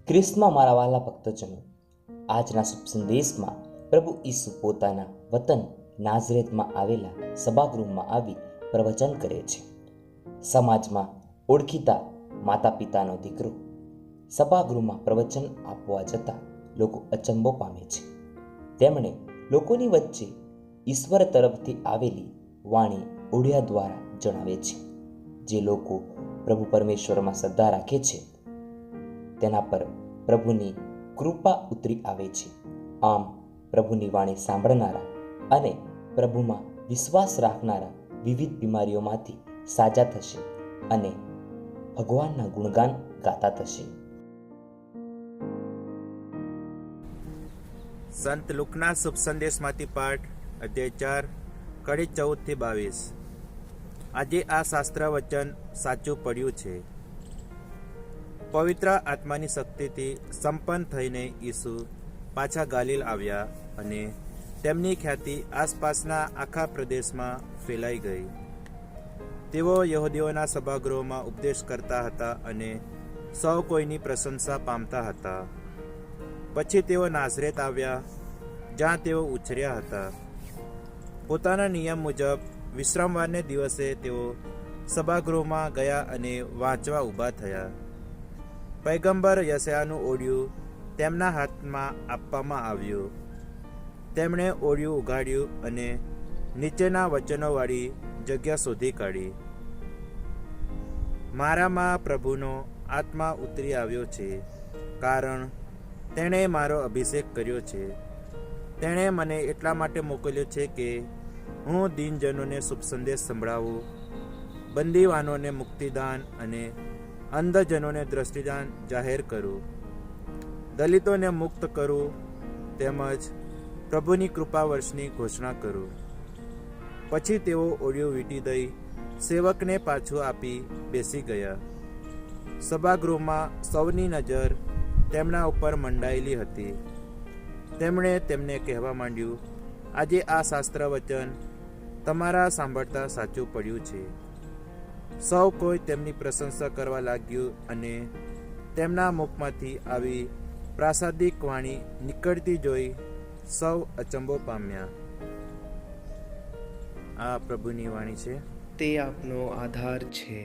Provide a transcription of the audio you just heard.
ખ્રિસ્તમાં મારા વાલા ભક્તજનો, આજના શુભ સંદેશમાં પ્રભુ ઈસુ પોતાના વતન નાઝરેતમાં આવેલા સભાગૃહમાં આવી પ્રવચન કરે છે. સમાજમાં ઓળખીતા માતા પિતાનો દીકરો સભાગૃહમાં પ્રવચન આપવા જતાં લોકો અચંબો પામે છે. તેમણે લોકોની વચ્ચે ઈશ્વર તરફથી આવેલી વાણી ઓડિયા દ્વારા જણાવે છે. જે લોકો પ્રભુ પરમેશ્વરમાં શ્રદ્ધા રાખે છે તેના પર પ્રભુની કૃપા ઉતરી આવે છે. આમ પ્રભુની વાણી સાંભળનારા અને પ્રભુમાં વિશ્વાસ રાખનારા વિવિધ બીમારીઓમાંથી સાજા થશે અને ભગવાનના ગુણગાન ગાતા થશે. સંત લુકના શુભ સંદેશમાંથી પાઠ અધ્યાય 4 કડી 14-22. આજે આ શાસ્ત્ર વચન સાચું પડ્યું છે. પવિત્ર આત્માની શક્તિથી સંપન્ન થઈને ઈસુ પાછા ગાલિલ આવ્યા અને તેમની ખ્યાતિ આસપાસના આખા પ્રદેશમાં ફેલાઈ ગઈ. તેઓ યહૂદીઓના સભાગૃહોમાં ઉપદેશ કરતા હતા અને સૌ કોઈની પ્રશંસા પામતા હતા. પછી તેઓ નાઝરેત આવ્યા, જ્યાં તેઓ ઉછર્યા હતા. પોતાના નિયમ મુજબ વિશ્રામવારને દિવસે તેઓ સભાગૃહમાં ગયા અને વાંચવા ઊભા થયા. પૈગંબર યશાયાનું ઓડિયું તેમના હાથમાં આપવામાં આવ્યું. તેમણે ઓડિયું ઉઘાડ્યું અને નીચેના વચનોવાળી જગ્યા શોધી કાઢી. મારામાં પ્રભુનો આત્મા ઉતરી આવ્યો છે, કારણ તેણે મારો અભિષેક કર્યો છે. તેણે મને એટલા માટે મોકલ્યો છે કે હું દીનજનોને શુભ સંદેશ સંભળાવું, બંદીવાનોને મુક્તિદાન અને અંધજનોને દ્રષ્ટિદાન જાહેર કરું, દલિતોને મુક્ત કરું, તેમજ પ્રભુની કૃપા વર્ષની ઘોષણા કરું. પછી તેઓ ઓડિયું વીંટી દઈ સેવકને પાછું આપી બેસી ગયા. સભાગૃહમાં સૌની નજર તેમના ઉપર મંડાયેલી હતી. તેમણે તેમને કહેવા માંડ્યું, આજે આ શાસ્ત્ર વચન તમારા સાંભળતા સાચું પડ્યું છે. સૌ કોઈ તેમની પ્રશંસા કરવા લાગ્યું અને તેમના મુખમાંથી આવી પ્રાસાદિક વાણી નીકળતી જોઈ સૌ અચંબો પામ્યા. આ પ્રભુની વાણી છે. તે આપનો આધાર છે.